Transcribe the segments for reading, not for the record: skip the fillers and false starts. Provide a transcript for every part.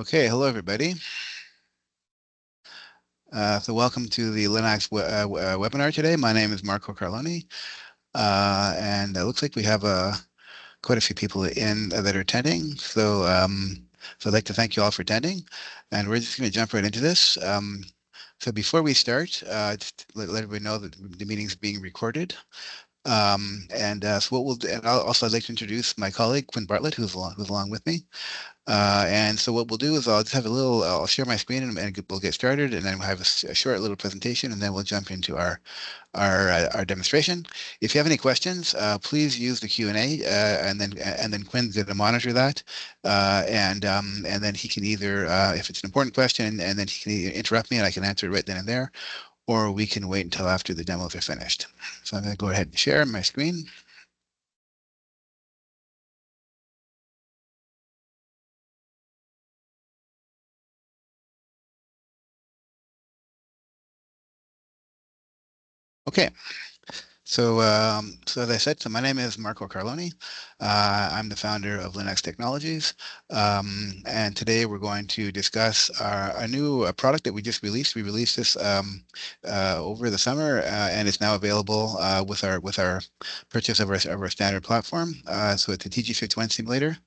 Okay, hello everybody. So welcome to the Linax webinar today. My name is Marco Carloni, and it looks like we have quite a few people in that are attending. So I'd like to thank you all for attending, and we're just going to jump right into this. So before we start, just let everybody know that the meeting is being recorded. So what we'll do, and also I'd like to introduce my colleague Quinn Bartlett, who's along with me. And so what we'll do is I'll just have I'll share my screen and we'll get started, and then we'll have a short little presentation, and then we'll jump into our demonstration. If you have any questions, please use the Q&A, and then Quinn's going to monitor that, and then he can either, if it's an important question, and then he can either interrupt me and I can answer it right then and there, or we can wait until after the demos are finished. So I'm going to go ahead and share my screen. Okay. So as I said, so my name is Marco Carloni. I'm the founder of Linax Technologies, and today we're going to discuss a new product that we just released. We released this over the summer, and it's now available with our purchase of our standard platform. So it's a TG51 simulator.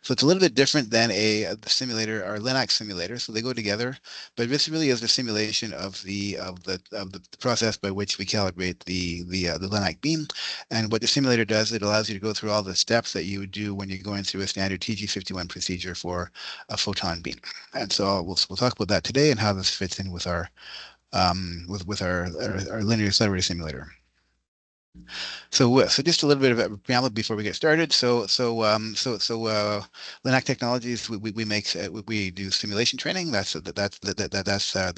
So it's a little bit different than the simulator or Linax simulator. So they go together, but this really is the simulation of the process by which we calibrate the Linax beam. And what the simulator does, it allows you to go through all the steps that you would do when you're going through a standard TG51 procedure for a photon beam. And so we'll talk about that today and how this fits in with our our linear accelerator simulator. So just a little bit of a preamble before we get started. Linac Technologies, we make we do simulation training. That's the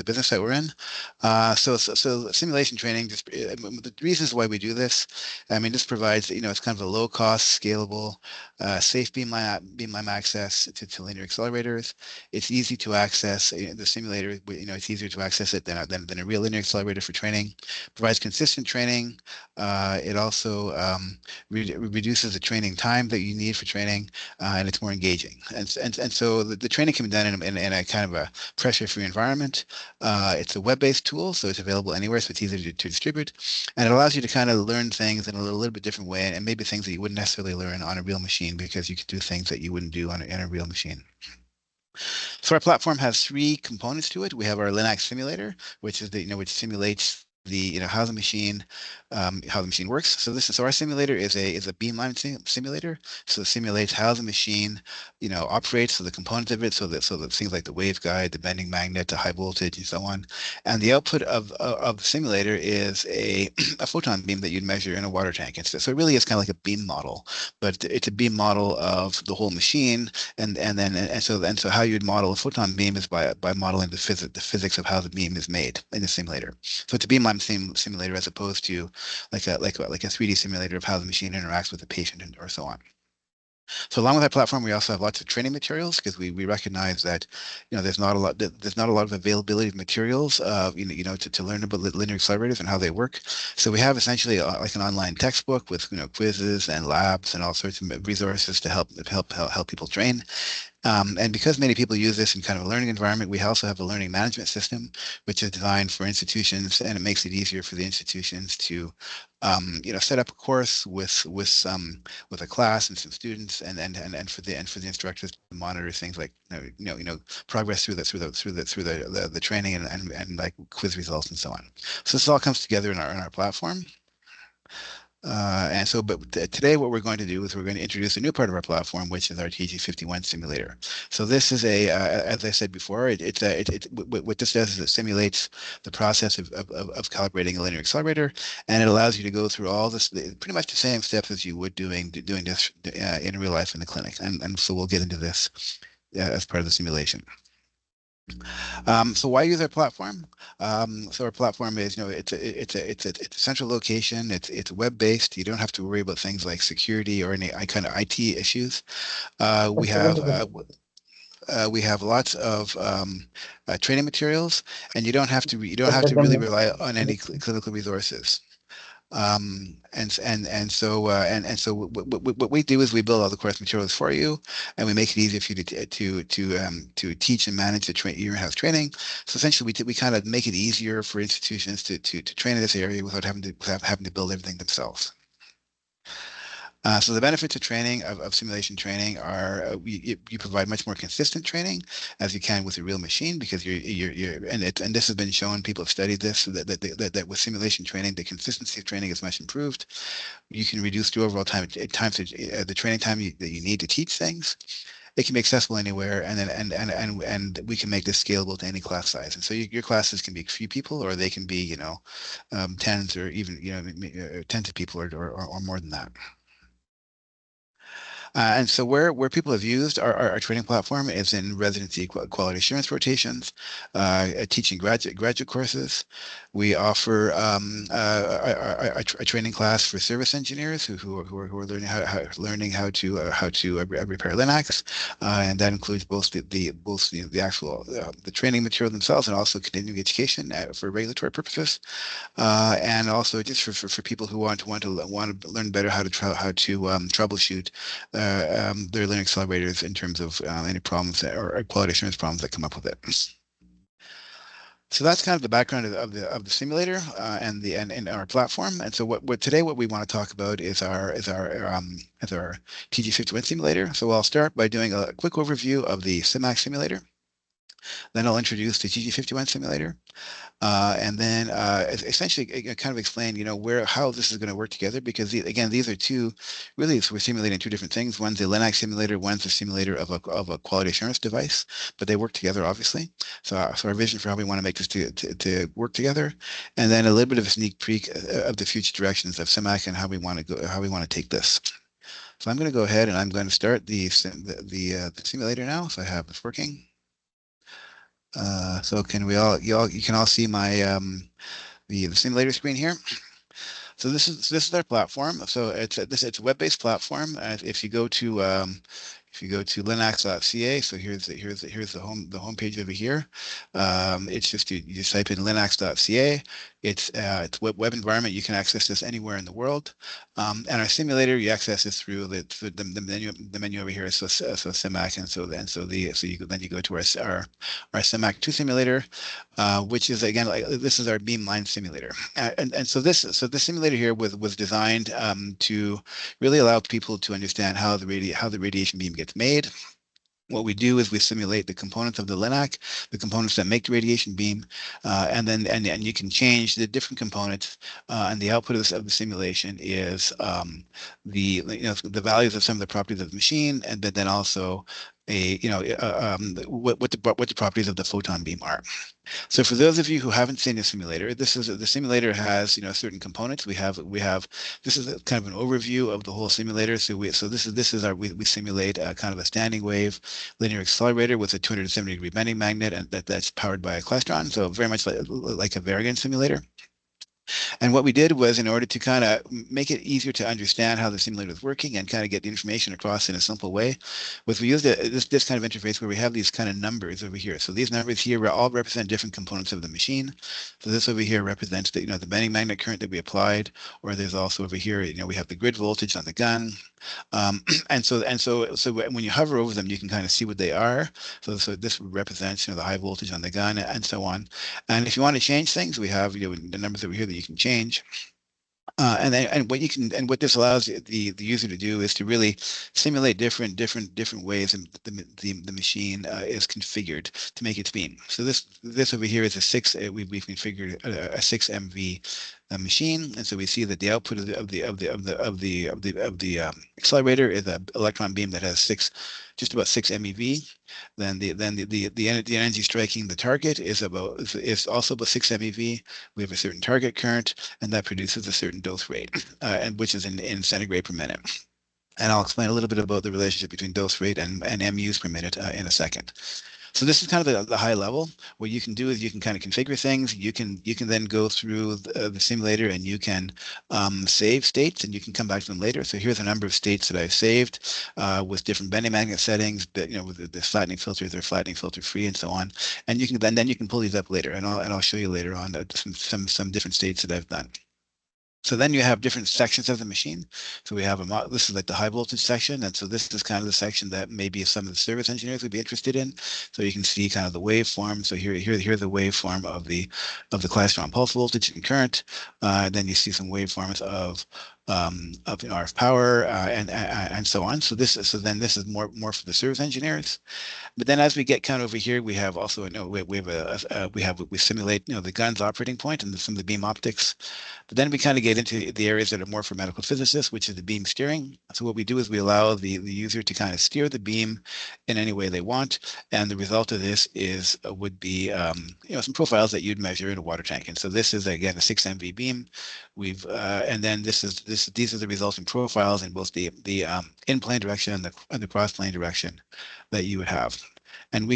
business that we're in. So simulation training. Just the reasons why we do this. I mean, this provides it's kind of a low cost, scalable, safe beamline access to linear accelerators. It's easy to access the simulator. It's easier to access it than a real linear accelerator for training. Provides consistent training. It also reduces the training time that you need for training, and it's more engaging. And so the training can be done in a kind of a pressure-free environment. It's a web-based tool, so it's available anywhere, so it's easy to distribute, and it allows you to kind of learn things in a little bit different way, and maybe things that you wouldn't necessarily learn on a real machine because you can do things that you wouldn't do in a real machine. So our platform has three components to it. We have our Linax simulator, which is which simulates how the machine works. So our simulator is a beamline simulator. So it simulates how the machine operates, so the components of it, so that things like the waveguide, the bending magnet, the high voltage, and so on. And the output of the simulator is a a photon beam that you'd measure in a water tank. So it really is kind of like a beam model, but it's a beam model of the whole machine. And so how you'd model a photon beam is by modeling the physics of how the beam is made in the simulator. So it's a beamline simulator as opposed to like a 3D simulator of how the machine interacts with the patient or so on. So along with our platform, we also have lots of training materials because we recognize that there's not a lot of availability of materials to learn about linear accelerators and how they work. So we have essentially like an online textbook with quizzes and labs and all sorts of resources to help people train. And because many people use this in kind of a learning environment, we also have a learning management system, which is designed for institutions, and it makes it easier for the institutions to, set up a course with a class and some students, and for the instructors to monitor things like progress through the training and like quiz results and so on. So this all comes together in our platform. But today what we're going to do is we're going to introduce a new part of our platform, which is our TG51 simulator. So this is as I said before, what this does is it simulates the process of calibrating a linear accelerator, and it allows you to go through all this, pretty much the same steps as you would doing this in real life in the clinic. And so we'll get into this as part of the simulation. So why use our platform? So our platform is, it's a central location. It's web based. You don't have to worry about things like security or any kind of IT issues. We have lots of training materials, and you don't have to really rely on any clinical resources. What we do is we build all the course materials for you, and we make it easier for you to teach and manage your in-house training. So essentially, we kind of make it easier for institutions to train in this area without having to build everything themselves. So the benefits of training of simulation training are you provide much more consistent training as you can with a real machine because and this has been shown, people have studied this, that with simulation training the consistency of training is much improved. You can reduce the overall the training time that you need to teach things. It can be accessible anywhere, and then and we can make this scalable to any class size. And so your classes can be a few people, or they can be tens, or even tens of people, or more than that. And so where people have used our training platform is in residency quality assurance rotations, teaching graduate courses. We offer a training class for service engineers who are learning how to repair Linux, and that includes both the actual the training material themselves and also continuing education for regulatory purposes, and also just for people who want to learn better how to troubleshoot their Linux accelerators in terms of any problems or quality assurance problems that come up with it. So that's kind of the background of the simulator and our platform. And so what we want to talk about is our TG51 simulator. So I'll start by doing a quick overview of the Simac simulator. Then I'll introduce the TG51 simulator. And then essentially kind of explain, how this is going to work together, because again, these are we're simulating two different things. One's a Linux simulator, one's a simulator of a quality assurance device, but they work together, obviously. So our vision for how we want to make this to work together, and then a little bit of a sneak peek of the future directions of Simac and how we want to take this. So I'm going to go ahead and I'm going to start the simulator now. So I have this working. So can you can all see my the simulator screen here. So this is our platform. So it's a web-based platform. If you go to linax.ca, so here's the home page over here. It's just you just type in linax.ca. It's web environment. You can access this anywhere in the world. And our simulator, you access this through the menu over here. So Simac, then you go to our Simac 2 simulator, which is again, this is our beamline simulator. So this simulator here was designed to really allow people to understand how the radiation beam gets made. What we do is we simulate the components of the Linac, the components that make the radiation beam, and you can change the different components, and the output of the simulation is the values of some of the properties of the machine, and then also what the properties of the photon beam are. So for those of you who haven't seen the simulator, the simulator has certain components. We have this is kind of an overview of the whole simulator. We simulate a kind of a standing wave linear accelerator with a 270-degree bending magnet, and that's powered by a klystron. So very much like a variant simulator. And what we did was, in order to kind of make it easier to understand how the simulator is working and kind of get the information across in a simple way, was we used this kind of interface where we have these kind of numbers over here. So these numbers here all represent different components of the machine. So this over here represents the bending magnet current that we applied, or there's also over here, we have the grid voltage on the gun. So when you hover over them, you can kind of see what they are. So this represents the high voltage on the gun and so on. And if you want to change things, we have the numbers over here that you can change. What this allows the user to do is to really simulate different ways and the machine is configured to make its beam. So this over here is we've configured a 6 MV machine, and so we see that the output of the accelerator is an electron beam that has just about 6 MeV. Then the energy striking the target is also about 6 MeV. We have a certain target current, and that produces a certain dose rate, and which is in centigrade per minute. And I'll explain a little bit about the relationship between dose rate and MUs per minute in a second. So this is kind of the high level. What you can do is you can kind of configure things. You can then go through the simulator and you can save states, and you can come back to them later. So here's a number of states that I've saved with different bending magnet settings, but with the flattening filters, they're flattening filter free, and so on. And you can then you can pull these up later, and I'll show you later on some different states that I've done. So then you have different sections of the machine. So we have this is like the high voltage section. And so this is kind of the section that maybe some of the service engineers would be interested in. So you can see kind of the waveform. So here's the waveform of the klystron pulse voltage and current. Then you see some waveforms of RF power and so on. So then this is more for the service engineers. But then as we get kind of over here, we have also we simulate the gun's operating point and some of the beam optics. But then we kind of get into the areas that are more for medical physicists, which is the beam steering. So what we do is we allow the user to kind of steer the beam in any way they want, and the result of this is would be some profiles that you'd measure in a water tank. And so this is again a 6 MV beam. And then these are the resulting profiles in both the in plane direction and the cross plane direction that you would have. And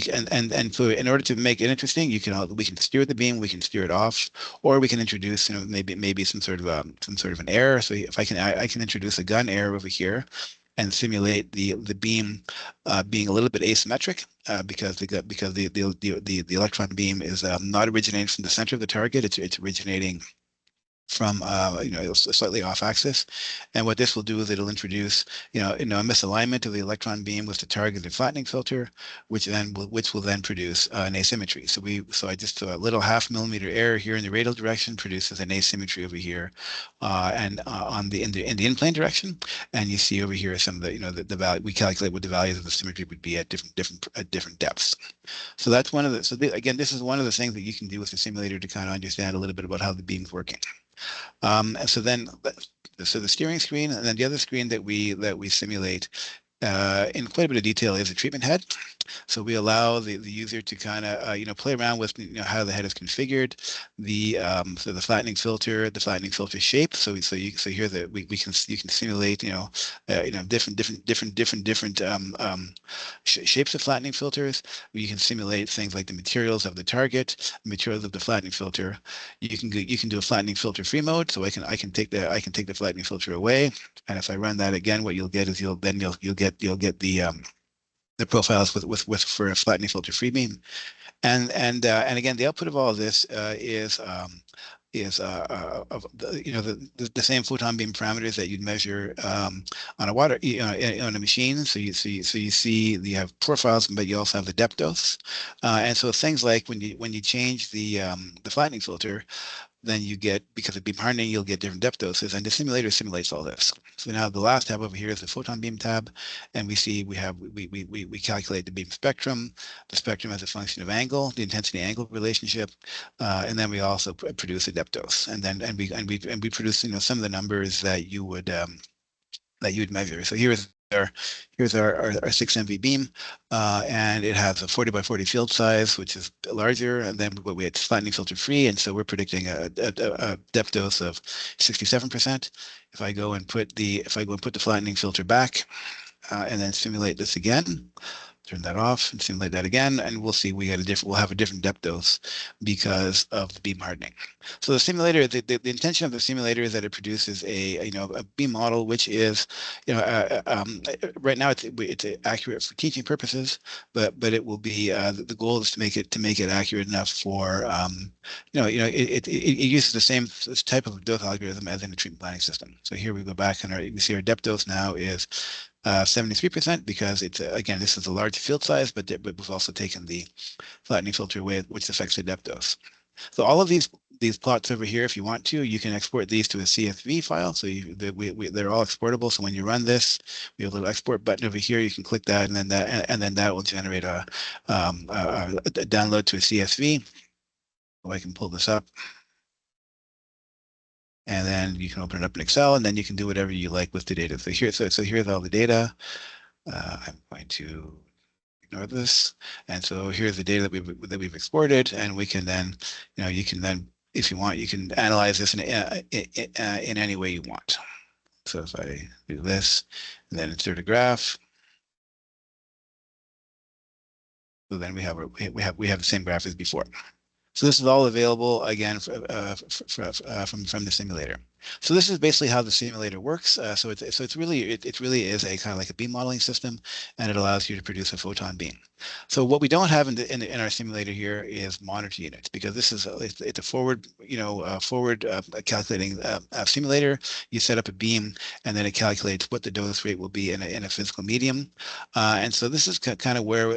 so in order to make it interesting, we can steer the beam, we can steer it off, or we can introduce maybe some sort of an error. So if I can introduce a gun error over here and simulate the beam being a little bit asymmetric because the electron beam is not originating from the center of the target. It's originating from slightly off axis, and what this will do is it'll introduce a misalignment of the electron beam with the targeted flattening filter, which will then produce an asymmetry. So I just a little 0.5 millimeter error here in the radial direction produces an asymmetry over here, and on the in the in plane direction, and you see over here some of the value we calculate what the values of the symmetry would be at different depths. So that's one of again, this is one of the things that you can do with the simulator to kind of understand a little bit about how the beam's working. So the steering screen, and then the other screen that we simulate in quite a bit of detail is the treatment head. So we allow the user to kind of play around with how the head is configured, the flattening filter shape. So here that you can simulate different shapes of flattening filters. You can simulate things like the materials of the target, materials of the flattening filter. You can do a flattening filter free mode. So I can take the flattening filter away, and if I run that again, what you'll get is you'll get the profiles for a flattening filter free beam, and again the output of all of this is the same photon beam parameters that you'd measure on a on a machine. So you have profiles, but you also have the depth dose, and so things like when you change the flattening filter, then you get, because of beam hardening, you'll get different depth doses, and the simulator simulates all this. So now the last tab over here is the photon beam tab, and we see we calculate the beam spectrum, the spectrum as a function of angle, the intensity angle relationship, and then we also produce a depth dose, and we produce some of the numbers that you would measure. So here's our 6 MV beam, and it has a 40 by 40 field size, which is larger, and then we had flattening filter free, and so we're predicting a depth dose of 67%. If I go and put the flattening filter back, and then simulate this again, turn that off and simulate that again, and we'll see we'll have a different depth dose because of the beam hardening. So the simulator, the intention of the simulator is that it produces a beam model which is right now it's accurate for teaching purposes, but it will be the goal is to make it accurate enough for it uses the same type of dose algorithm as in a treatment planning system. So here we go back and we see our depth dose now is 73% because it's again, this is a large field size, but we've also taken the flattening filter away, which affects the depth dose. So all of these plots over here, if you want to, you can export these to a CSV file. So they're all exportable. So when you run this, we have a little export button over here. You can click that, and then that will generate a download to a CSV. So I can pull this up, and then you can open it up in Excel, and then you can do whatever you like with the data. So here's all the data. I'm going to ignore this, and so here's the data that we've exported, and we can then, you can then, if you want, you can analyze this in any way you want. So if I do this and then insert a graph, so then we have the same graph as before. So this is all available again from the simulator. So this is basically how the simulator works. So it's really it really is a kind of like a beam modeling system, and it allows you to produce a photon beam. So what we don't have in our simulator here is monitor units, because this is it's a forward forward calculating simulator. You set up a beam, and then it calculates what the dose rate will be in a physical medium. And so this is kind of where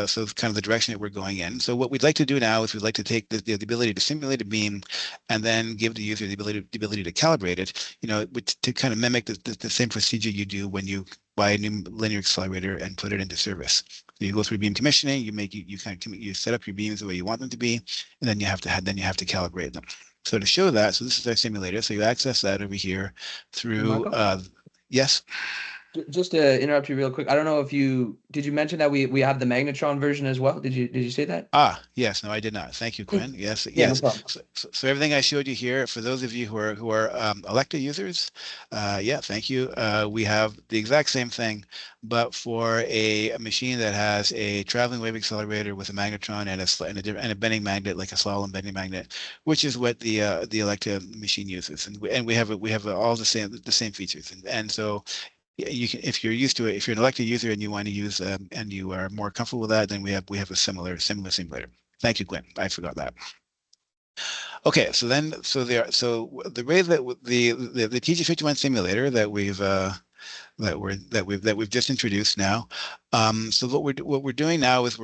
so it's kind of the direction that we're going in. So what we'd like to do now is we'd like to take the ability to simulate a beam and then give the user the ability to calibrate it, to kind of mimic the same procedure you do when you buy a new linear accelerator and put it into service. So you go through beam commissioning, you kind of you set up your beams the way you want them to be, and then you have to calibrate them. So to show that, so this is our simulator. So you access that over here Hey, through Marco, yes. just to interrupt you real quick, I don't know if you mention that we have the magnetron version as well. Did you say that? Yes, no, I did not. Thank you, Yeah, Quinn. Yes, yeah, no yes. problem. So everything I showed you here, for those of you who are Electa users, yeah, thank you. We have the exact same thing, but for a machine that has a traveling wave accelerator with a magnetron and a bending magnet, like a slalom bending magnet, which is what the Electa machine uses, and we have all the same features, and so you can, if you're used to it, if you're an elected user and you want to use and you are more comfortable with that, then we have a similar simulator. Thank you, Glenn. I forgot that. Okay, so the way that the TG51 simulator that we've just introduced now. So what we're doing now is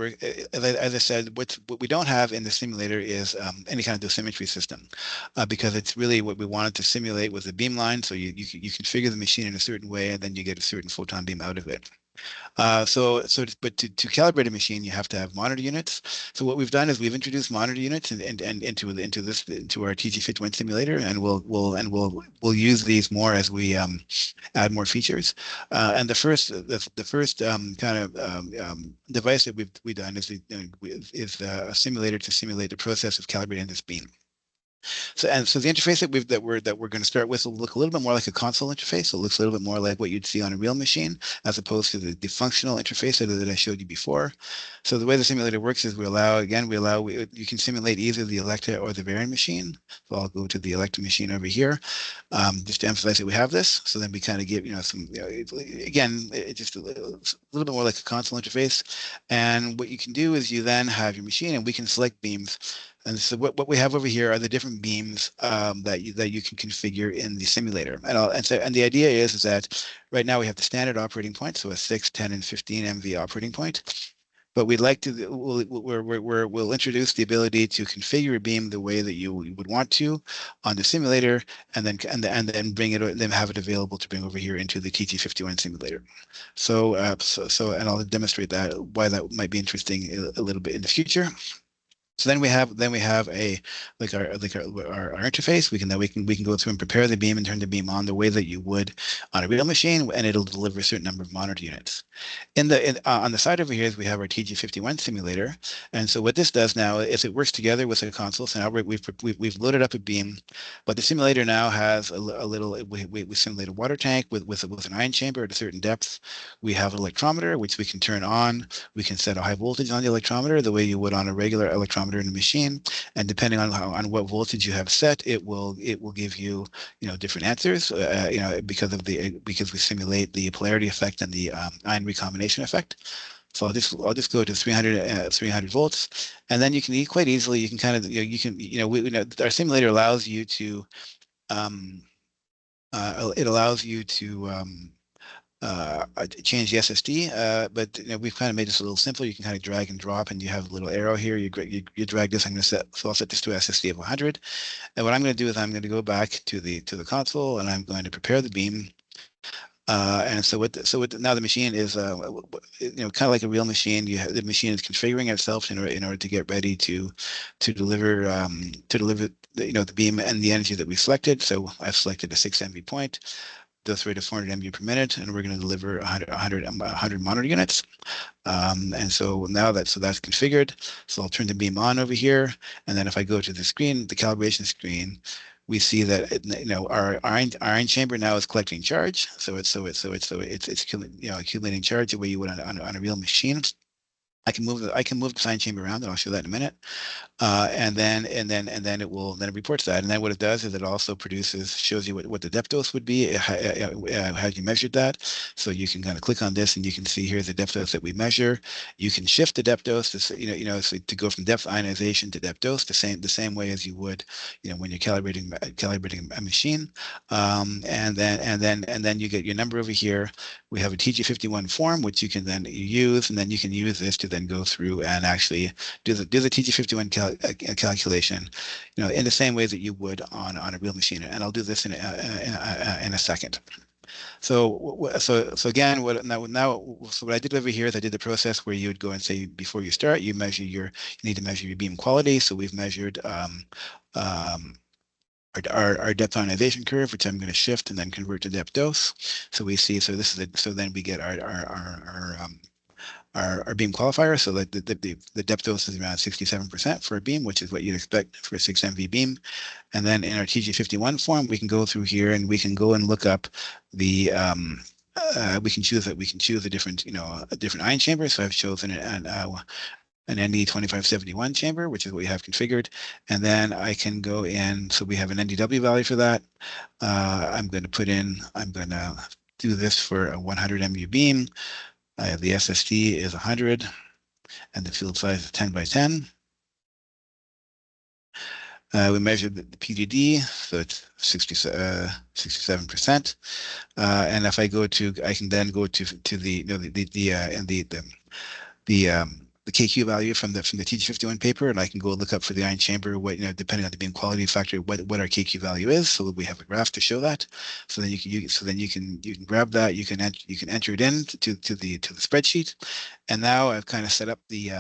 as I said, what we don't have in the simulator is any kind of dosimetry system, because it's really what we wanted to simulate was a beamline. So you configure the machine in a certain way, and then you get a certain photon beam out of it. But to calibrate a machine, you have to have monitor units. So what we've done is we've introduced monitor units and into our TG51 simulator, and we'll use these more as we add more features. And the first kind of device that we've done is a simulator to simulate the process of calibrating this beam. So the interface that we're going to start with will look a little bit more like a console interface. So it looks a little bit more like what you'd see on a real machine, as opposed to the functional interface that I showed you before. So the way the simulator works is you can simulate either the Electa or the Varian machine. So I'll go to the Electa machine over here, just to emphasize that we have this. So then we kind of give some again, just a little bit more like a console interface. And what you can do is you then have your machine, and we can select beams. And so what we have over here are the different beams that you can configure in the simulator. And the idea is that right now we have the standard operating point, so a 6, 10, and 15 MV operating point. But we'd like to we'll introduce the ability to configure a beam the way that you would want to on the simulator, and then have it available to bring over here into the TT51 simulator. And I'll demonstrate why that might be interesting a little bit in the future. So then we have a our interface. We can go through and prepare the beam and turn the beam on the way that you would on a real machine, and it'll deliver a certain number of monitor units. On the side over here is we have our TG51 simulator, and so what this does now is it works together with a console. So now we've loaded up a beam, but the simulator now has a little. We simulate a water tank with an ion chamber at a certain depth. We have an electrometer which we can turn on. We can set a high voltage on the electrometer the way you would on a regular electrometer in a machine, and depending on what voltage you have set, it will give you different answers. Because we simulate the polarity effect and the ion recombination effect. So I'll just go to 300 volts, and then quite easily you can kind of our simulator allows you to it allows you to change the SSD, but we've kind of made this a little simpler. You can kind of drag and drop, and you have a little arrow here. You drag this. So I'll set this to SSD of 100. And what I'm going to do is I'm going to go back to the console, and I'm going to prepare the beam. Now the machine is kind of like a real machine. The machine is configuring itself in order to get ready to deliver the beam and the energy that we selected. So I've selected a 6 MV point, dose rate of 400 MV per minute, and we're going to deliver 100 monitor units. And so now that's configured. So I'll turn the beam on over here, and then if I go to the screen, the calibration screen, we see that our ion chamber now is collecting charge. So it's accumulating charge the way you would on a real machine. I can move the sign chamber around, and I'll show that in a minute. And then it reports that. And then what it does is it also shows you what the depth dose would be, how you measured that. So you can kind of click on this and you can see here's the depth dose that we measure. You can shift the depth dose to so to go from depth ionization to depth dose the same way as you would when you're calibrating a machine. And then you get your number over here. We have a TG51 form which you can then use, and then you can use this to then go through and actually do the TG51 calculation, in the same way that you would on a real machine. And I'll do this in a second. So again, so what I did over here is I did the process where you would go and say before you start, you need to measure your beam quality. So we've measured our depth ionization curve, which I'm going to shift and then convert to depth dose. So we see, so then we get our beam qualifier. So that the depth dose is around 67% for a beam, which is what you'd expect for a 6 MV beam. And then in our TG51 form, we can go through here and we can go and look up the we can choose a different a different ion chamber. So I've chosen an ND2571 chamber, which is what we have configured. And then I can go in, so we have an NDW value for that. I'm going to do this for a 100 MU beam. I have the SSD is 100 and the field size is 10 by 10. We measured the PGD, so it's 67%. And if I can then go to the KQ value from the TG51 paper, and I can go look up for the ion chamber what depending on the beam quality factor what our KQ value is. So we have a graph to show that. So then you can grab that. You can enter it in to the spreadsheet. And now I've kind of set up the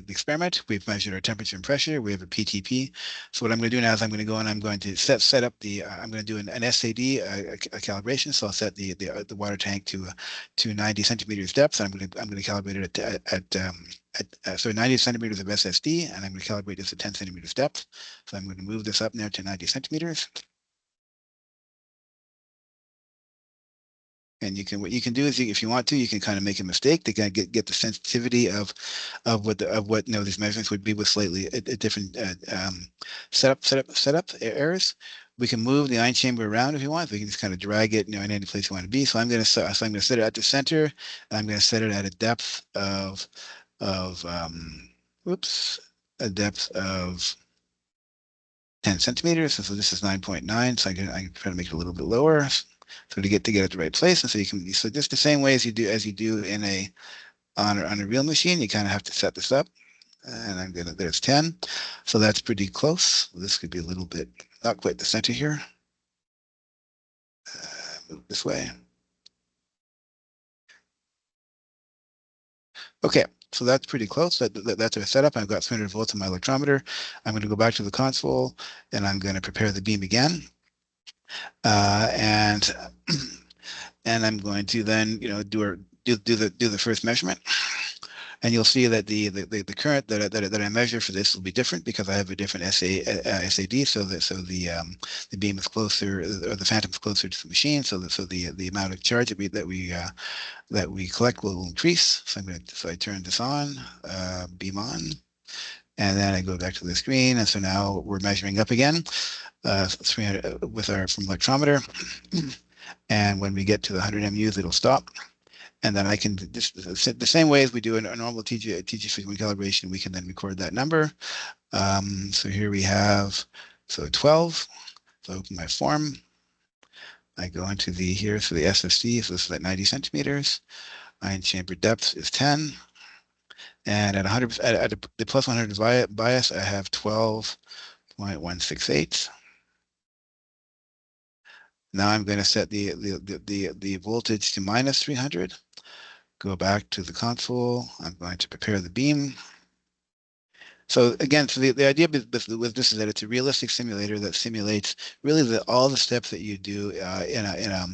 experiment. We've measured our temperature and pressure. We have a PTP. So what I'm going to do now is I'm going to go and I'm going to set up I'm going to do an SAD a calibration. So I'll set the water tank to 90 centimeters depth. And I'm going to calibrate it at 90 centimeters of SSD, and I'm going to calibrate this at 10 centimeters depth. So I'm going to move this up now to 90 centimeters. And what you can do is if you want to, you can kind of make a mistake to kind of get the sensitivity of what these measurements would be with slightly a different setup errors. We can move the ion chamber around if you want. We can just kind of drag it in any place you want to be. So I'm going to set it at the center, and I'm going to set it at a depth of a depth of 10 centimeters. So this is 9.9. So I can try to make it a little bit lower. So to get at the right place, and so just the same way as you do on a real machine, you kind of have to set this up. And there's 10, so that's pretty close. This could be a little bit not quite the center here. Move this way. Okay, so that's pretty close. That's our setup. I've got 300 volts on my electrometer. I'm going to go back to the console, and I'm going to prepare the beam again. And I'm going to then do the first measurement, and you'll see that the current that I measure for this will be different because I have a different SAD. So the beam is closer, or the phantom is closer to the machine. So the amount of charge that we collect will increase. So I turn this on, beam on, and then I go back to the screen. And so now we're measuring up again. 300 from electrometer, and when we get to the 100 MUs, it'll stop, and then I can just the same way as we do a normal TG51 calibration. We can then record that number. So here we have 12. So I open my form. I go into the SSD. So this is at 90 centimeters. Ion chamber depth is 10, and at 100 at the plus 100 bias, I have 12.168. Now I'm going to set the voltage to minus 300. Go back to the console. I'm going to prepare the beam. So again, the idea with this is that it's a realistic simulator that simulates really all the steps that you do in a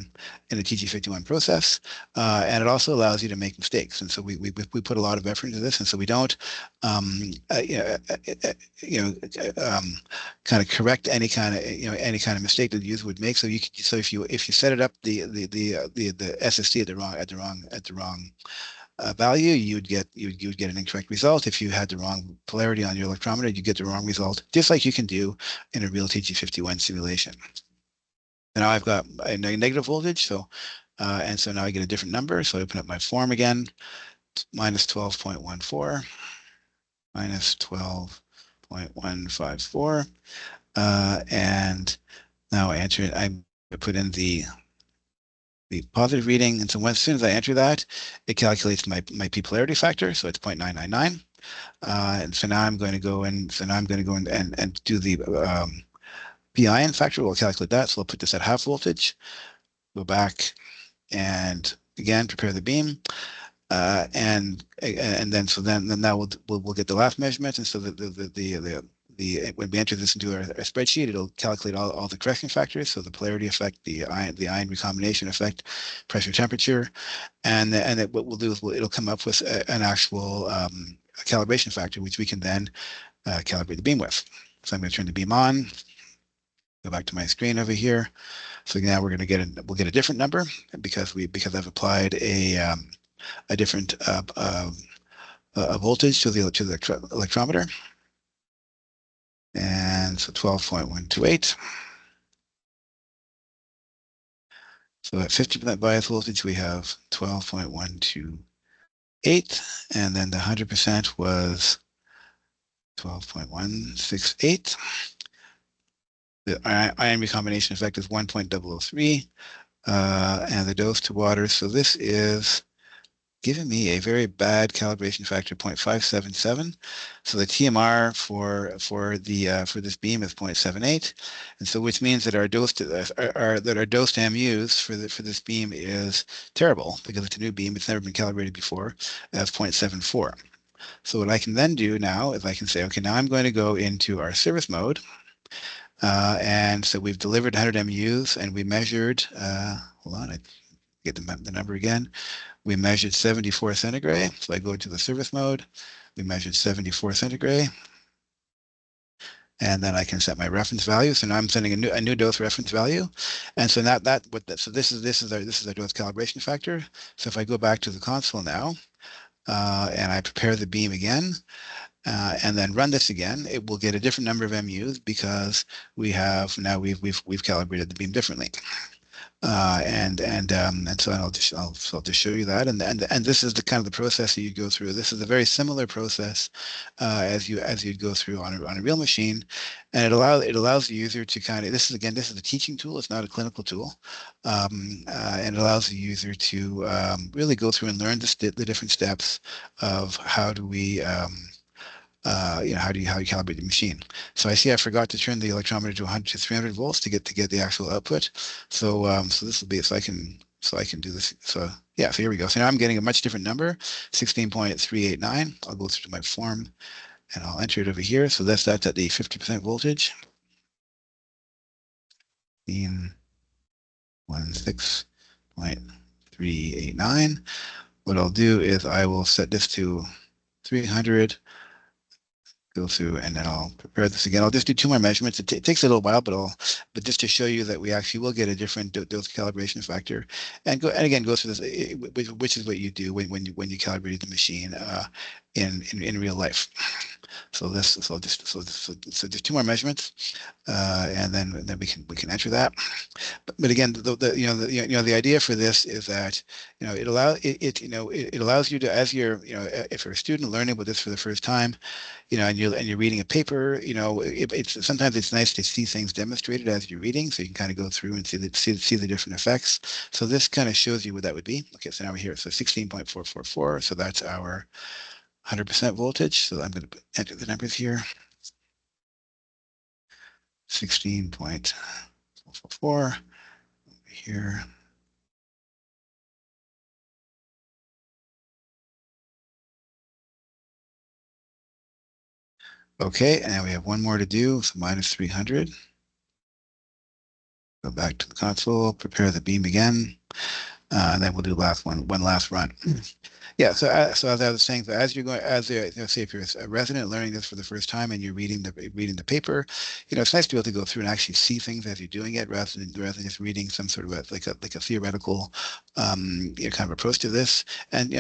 TG51 process, and it also allows you to make mistakes. And so we put a lot of effort into this, and so we don't kind of correct any kind of mistake that the user would make. So if you set it up the SSD at the wrong value, you'd get an incorrect result. If you had the wrong polarity on your electrometer, you get the wrong result, just like you can do in a real TG51 simulation. And now I've got a negative voltage, so and so now I get a different number. So I open up my form again, minus 12.14, minus 12.154, and now I enter it. I put in the positive reading, and so as soon as I enter that, it calculates my p polarity factor, so it's 0.999. And so now I'm going to go in. So now I'm going to go in and do the p ion factor. We'll calculate that. So I'll put this at half voltage. Go back and again prepare the beam, and then now we'll get the last measurement. And so when we enter this into our spreadsheet, it'll calculate all the correction factors. So the polarity effect, the ion recombination effect, pressure, temperature, and what we'll do is it'll come up with an actual calibration factor, which we can then calibrate the beam with. So I'm going to turn the beam on, go back to my screen over here. So now we'll get a different number because I've applied a different voltage to the electrometer. And so 12.128. So at 50% bias voltage, we have 12.128, and then the 100% was 12.168. The ion recombination effect is 1.003, and the dose to water. So this is giving me a very bad calibration factor, 0.577. So the TMR for this beam is 0.78, and so which means that our dose to MUs for this beam is terrible because it's a new beam. It's never been calibrated before as 0.74. So what I can then do now is I can say, okay, now I'm going to go into our service mode, and so we've delivered 100 MUs, and we measured. Hold on, I get the number again. We measured 74 centigrade. So I go to the service mode. We measured 74 centigrade. And then I can set my reference value. So now I'm setting a new dose reference value. And so this is our dose calibration factor. So if I go back to the console now, and I prepare the beam again, and then run this again, it will get a different number of MUs because we've calibrated the beam differently. And so I'll just show you that, and this is the kind of the process that you go through. This is a very similar process as you'd go through on a real machine, and it allows the user to kind of this is a teaching tool. It's not a clinical tool, and it allows the user to really go through and learn the different steps of how do we how you calibrate the machine. So I see I forgot to turn the electrometer to 100 to 300 volts to get the actual output. So so this will be so I can do this. So yeah, so here we go. So now I'm getting a much different number, 16.389. I'll go through to my form and I'll enter it over here. So that's at the 50% voltage. 16.389. What I'll do is I will set this to 300. Go through and then I'll prepare this again. I'll just do two more measurements. It takes a little while, but just to show you that we actually will get a different dose calibration factor, and again go through this, which is what you do when you calibrate the machine in real life. So just two more measurements, and then we can enter that. But again, the idea for this is that it allows you to, as you're if you're a student learning about this for the first time, and you're reading a paper, it's sometimes it's nice to see things demonstrated as you're reading, so you can kind of go through and see the different effects. So this kind of shows you what that would be. Okay, so now we're here. So 16.444. So that's our 100% voltage. So I'm going to enter the numbers here. 16.444 here. Okay, and we have one more to do, so minus 300. Go back to the console, prepare the beam again, and then we'll do one last run. Yeah, so as I was saying, so as you're going, say if you're a resident learning this for the first time and you're reading the paper, it's nice to be able to go through and actually see things as you're doing it, rather than just reading some sort of like a theoretical kind of approach to this. And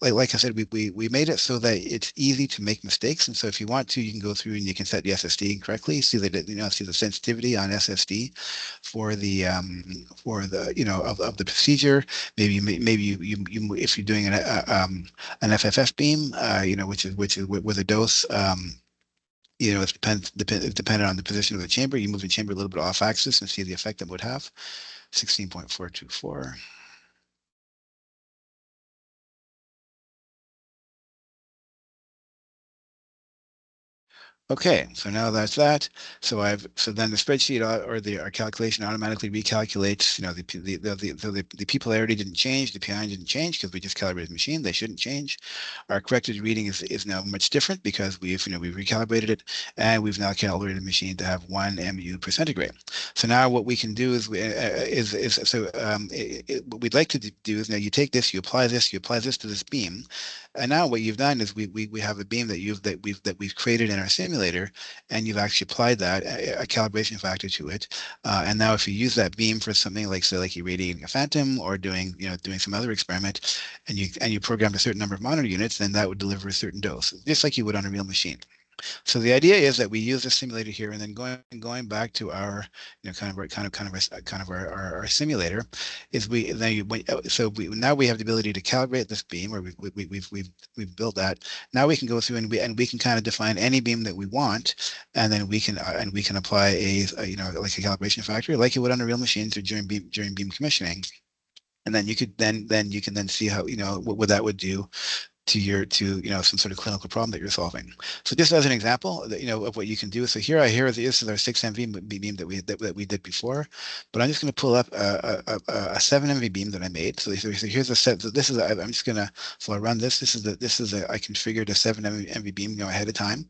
like I said, we made it so that it's easy to make mistakes. And so if you want to, you can go through and you can set the SSD correctly, see see the sensitivity on SSD for the of the procedure. Maybe you if you're doing an FFF beam, which is with a dose. It's dependent on the position of the chamber. You move the chamber a little bit off axis and see the effect that would have. 16.424. Okay, so now that's that. So then the spreadsheet our calculation automatically recalculates. The P polarity didn't change, the PI didn't change because we just calibrated the machine. They shouldn't change. Our corrected reading is now much different because we've recalibrated it, and we've now calibrated the machine to have 1 MU per centigrade. So now what we can do is what we'd like to do is now you take this, you apply this to this beam, and now what you've done is we have a beam that we've created in our simulator, and you've actually applied that a calibration factor to it. And now if you use that beam for something like say like irradiating a phantom or doing some other experiment, and you programmed a certain number of monitor units, then that would deliver a certain dose, just like you would on a real machine. So the idea is that we use the simulator here, and then going back to our, our simulator, is we then you, when, so we now we have the ability to calibrate this beam, or we've built that. Now we can go through and we can kind of define any beam that we want, and then we can apply like a calibration factor, like you would on a real machine, during beam commissioning. And then you can then see how what that would do to some sort of clinical problem that you're solving. So just as an example, of what you can do. So this is our 6 MV beam that we did before, but I'm just going to pull up a 7 MV beam that I made. So here's a set. So this is I'm just going to I run this. I configured a 7 MV beam ahead of time,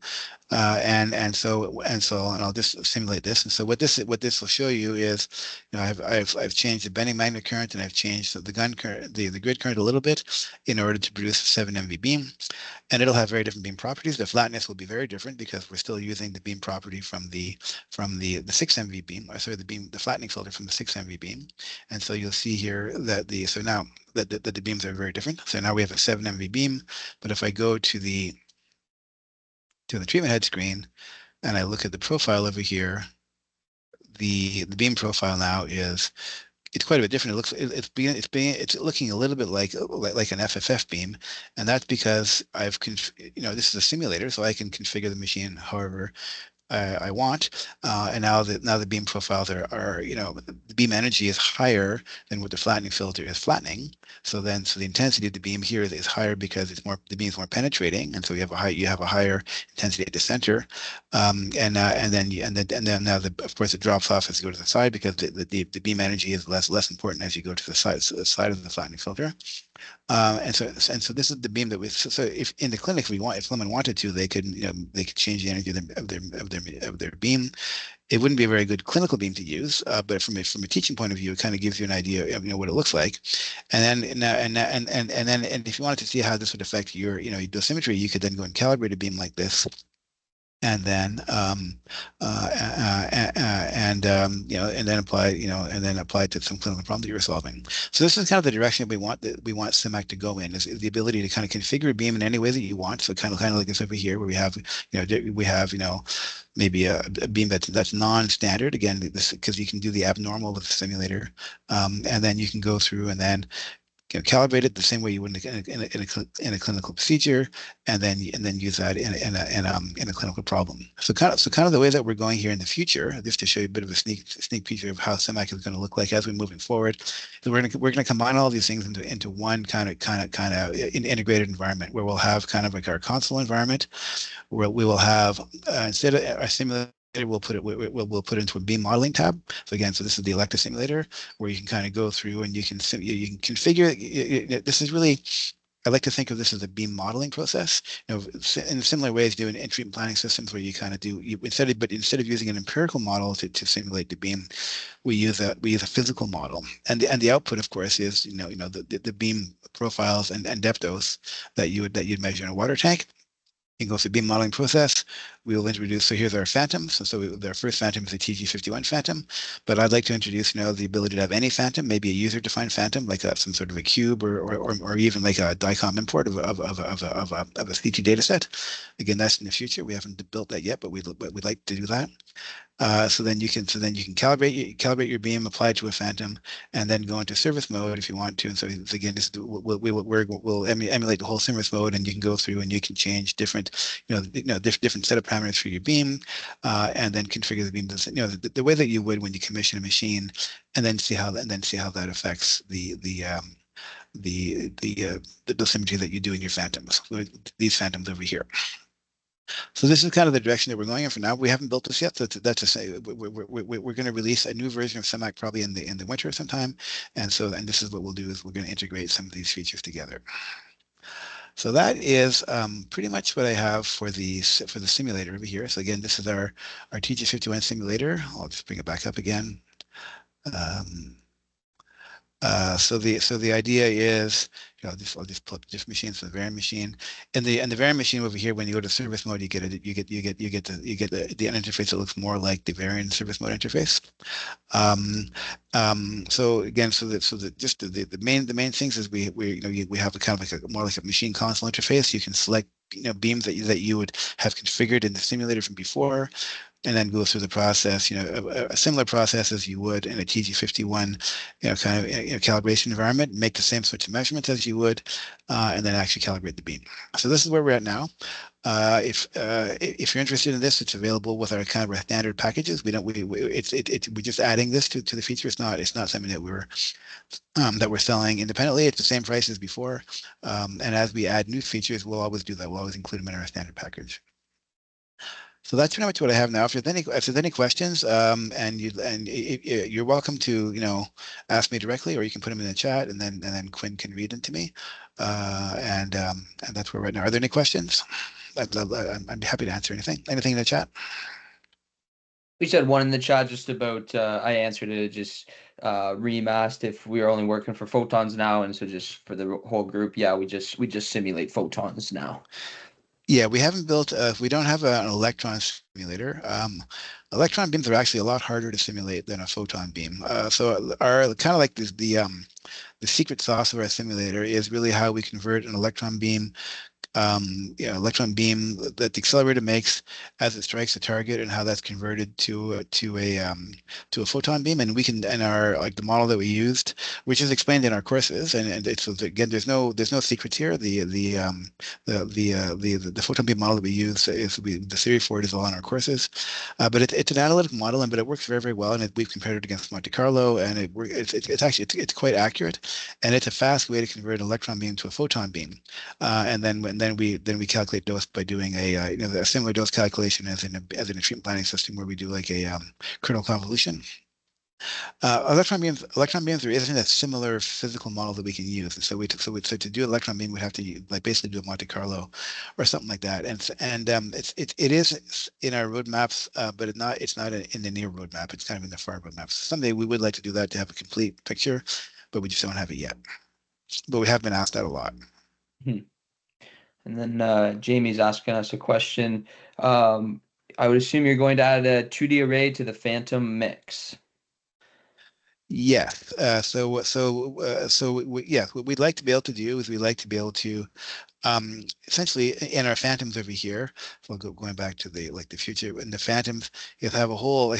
and I'll just simulate this. And so what this will show you is, I've changed the bending magnet current, and I've changed the gun current, the grid current a little bit, in order to produce a 7 MV beam, and it'll have very different beam properties. The flatness will be very different because we're still using the beam property from the 6 MV beam, or sorry, the flattening filter from the 6 MV beam. And so you'll see here that now that the beams are very different. So now we have a 7 MV beam, but if I go to the treatment head screen and I look at the profile over here, the beam profile now it's quite a bit different. It's looking a little bit like an FFF beam, and that's because this is a simulator, so I can configure the machine however I want. And now the beam profiles the beam energy is higher than what the flattening filter is flattening. So the intensity of the beam here is higher because the beam is more penetrating, and so you have a higher intensity at the center. And then now of course it drops off as you go to the side because the beam energy is less important as you go to the side of the flattening filter. And so this is the beam that so if in the clinic if someone wanted to, they could change the energy of their beam. It wouldn't be a very good clinical beam to use, but from a teaching point of view, it kind of gives you an idea of what it looks like. And then if you wanted to see how this would affect your dosimetry, you could then go and calibrate a beam like this, and then apply it to some clinical problem that you're solving. So this is kind of the direction we want Simac to go in, is the ability to kind of configure a beam in any way that you want. So kind of like this over here, where we have maybe a beam that's non-standard. Again, this because you can do the abnormal with the simulator, and then you can go through and then calibrate it the same way you would in a clinical procedure, and then use that in a clinical problem. So kind of the way that we're going here in the future, just to show you a bit of a sneak preview of how Simac is going to look like as we're moving forward. So we're going to combine all these things into one kind of integrated environment, where we'll have kind of like our console environment, where we will have instead of our simulator, we'll put it into a beam modeling tab. So again, this is the Electa simulator, where you can kind of go through and you can configure. This is really, I like to think of this as a beam modeling process. In similar ways, doing in treatment planning systems, where you kind of instead of using an empirical model to simulate the beam, we use a physical model, and the output, of course, is the beam profiles and depth dose that you'd measure in a water tank. You can go through beam modeling process. We will introduce, so here's our phantoms. Our first phantom is the TG51 phantom, but I'd like to introduce, the ability to have any phantom, maybe a user-defined phantom, like some sort of a cube or even like a DICOM import of a CT data set. Again, that's in the future. We haven't built that yet, but we'd like to do that. So then you can calibrate your beam, apply it to a phantom, and then go into service mode if you want to. And so again, we'll emulate the whole service mode, and you can go through and you can change different different set of parameters for your beam, and then configure the beam the way that you would when you commission a machine, and then see how that affects the dosimetry that you do in your phantoms. These phantoms over here. So this is kind of the direction that we're going in for now. We haven't built this yet. So that's to say we're going to release a new version of Simac probably in the winter sometime. And this is what we'll do is we're going to integrate some of these features together. So that is pretty much what I have for the simulator over here. So again, this is our TG51 simulator. I'll just bring it back up again. So the idea is, I'll just pull up different machines for the variant machine. And the variant machine over here, when you go to service mode, you get the end interface that looks more like the variant service mode interface. So again, the main things is we have a kind of like more like a machine console interface. You can select beams that you would have configured in the simulator from before, and then go through the process, a similar process as you would in a TG51, kind of calibration environment, make the same sorts of measurements as you would, and then actually calibrate the beam. So this is where we're at now. If you're interested in this, it's available with our kind of our standard packages. We're just adding this to the feature. It's not something that we're selling independently. It's the same price as before. And as we add new features, we'll always do that. We'll always include them in our standard package. So that's pretty much what I have now. If there's any questions, you're welcome to ask me directly, or you can put them in the chat, and then Quinn can read them to me. And that's where right now. Are there any questions? I'd be happy to answer anything. Anything in the chat? We said one in the chat just about I answered it, just Reem asked if we are only working for photons now, and so just for the whole group, yeah, we just simulate photons now. Yeah, we haven't built. We don't have an electron simulator. Electron beams are actually a lot harder to simulate than a photon beam. So our kind of like the secret sauce of our simulator is really how we convert an electron beam that the accelerator makes as it strikes a target, and how that's converted to a photon beam. And the model that we used, which is explained in our courses, and it's again, there's no secrets here. The photon beam model that we use the theory for it is all in our courses, but it's an analytic model, but it works very, very well. And we've compared it against Monte Carlo, and it's quite accurate, and it's a fast way to convert an electron beam to a photon beam. And then we calculate dose by doing a similar dose calculation as in a treatment planning system, where we do like a kernel convolution. Electron beams, there isn't a similar physical model that we can use. And so to do electron beam, we'd have to basically do a Monte Carlo or something like that. And it is in our roadmaps, but it's not in the near roadmap. It's kind of in the far roadmaps. Someday we would like to do that to have a complete picture, but we just don't have it yet. But we have been asked that a lot. And then Jamie's asking us a question. I would assume you're going to add a 2D array to the phantom mix. Yes. What we'd like to be able to do is we'd like to be able to essentially in our phantoms over here. So going back to the future, in the phantoms, you have a pull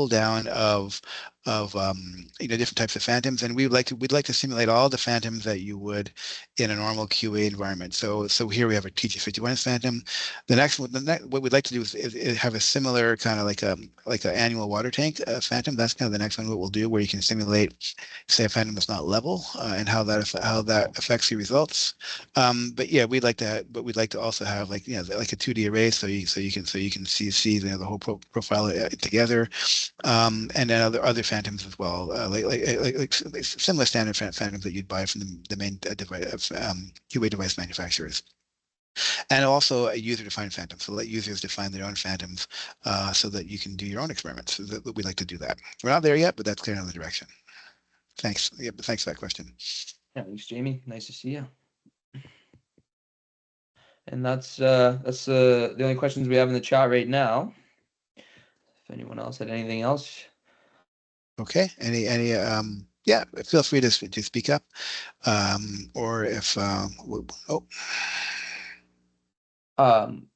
down of different types of phantoms, and we'd like to simulate all the phantoms that you would in a normal QA environment. So here we have a TG51 phantom. The next one, what we'd like to do is have a similar kind of like an annual water tank phantom. That's kind of the next one what we'll do, where you can simulate, say, a phantom that's not level, and how that affects your results. But yeah, we'd like to also have like a 2D array, so you can see the whole profile together, and then other phantoms as well, like similar standard phantoms that you'd buy from the main QA device manufacturers. And also a user-defined phantom. So let users define their own phantoms, so that you can do your own experiments. So we'd like to do that. We're not there yet, but that's clear in the direction. Thanks. Yeah, but thanks for that question. Yeah, thanks, Jamie. Nice to see you. And that's the only questions we have in the chat right now. If anyone else had anything else. Okay. Yeah, feel free to speak up. Or if oh, Um,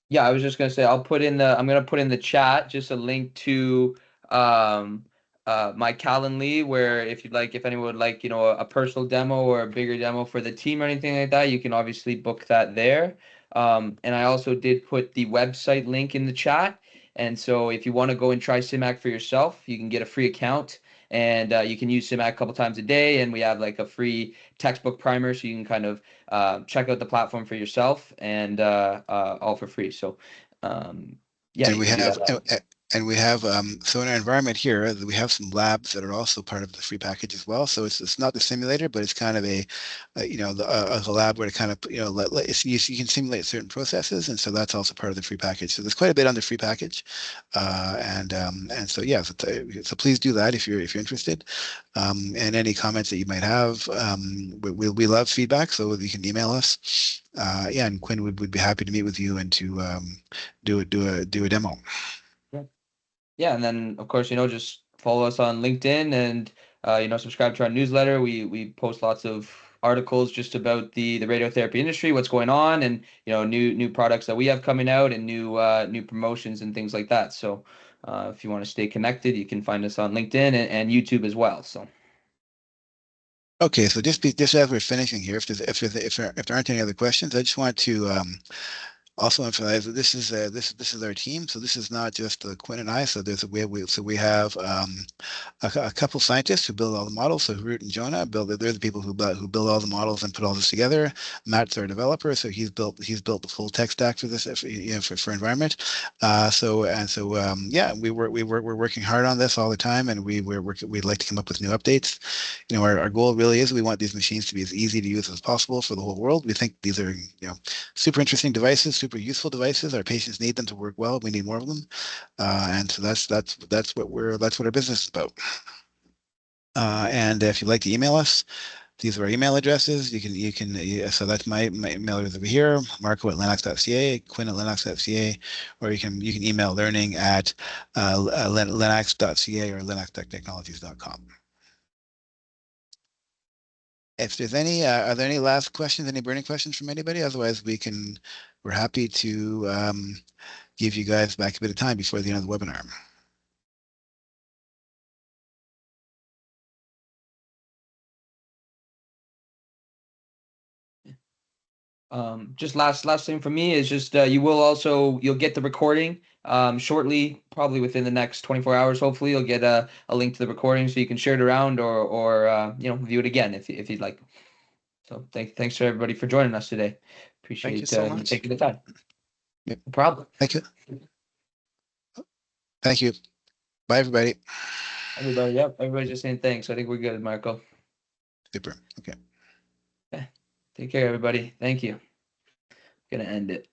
yeah, I was just gonna say I'm gonna put in the chat just a link to um my Calendly, where if anyone would like, a personal demo or a bigger demo for the team or anything like that, you can obviously book that there. And I also did put the website link in the chat. And so if you want to go and try Simac for yourself, you can get a free account, and you can use Simac a couple times a day. And we have like a free textbook primer, so you can kind of check out the platform for yourself, and all for free. So, yeah, and you we can do have that. and we have so in our environment here, we have some labs that are also part of the free package as well. So it's not the simulator, but it's kind of a lab where to kind of you can simulate certain processes, and so that's also part of the free package. So there's quite a bit on the free package, and so yeah, so please do that if you're interested. And any comments that you might have, we love feedback, so you can email us. Yeah, and Quinn would be happy to meet with you and to do a demo. Yeah. Yeah, and then of course, just follow us on LinkedIn, and subscribe to our newsletter. We post lots of articles just about the radiotherapy industry, what's going on, and new products that we have coming out, and new promotions and things like that. So if you want to stay connected, you can find us on LinkedIn and YouTube as well. So Okay, so just as we're finishing here, if there aren't any other questions, I just want to also emphasize that this is our team. So this is not just Quinn and I. So we have a couple scientists who build all the models. So Root and Jonah they're the people who build all the models and put all this together. Matt's our developer, so he's built the full tech stack for this for environment. Yeah, we're working hard on this all the time, and we'd like to come up with new updates. Our goal really is we want these machines to be as easy to use as possible for the whole world. We think these are super interesting devices, super useful devices. Our patients need them to work well. We need more of them, and so that's what our business is about. And if you'd like to email us, these are our email addresses. So that's my email is over here, marco@linux.ca, quinn@linux.ca, or you can email learning at linux.ca or linuxtechnologies.com. If there's any, are there any last questions, any burning questions from anybody? Otherwise, we're happy to give you guys back a bit of time before the end of the webinar. just last thing for me is just you'll get the recording shortly, probably within the next 24 hours. Hopefully you'll get a link to the recording, so you can share it around, or view it again if you'd like. So thanks to everybody for joining us today. Thank you Appreciate so you much. taking the time. Yep. No problem. Thank you. Thank you. Bye, everybody. Everybody's just saying thanks. I think we're good, Marco. Super. Okay. Okay. Take care, everybody. Thank you. Gonna end it.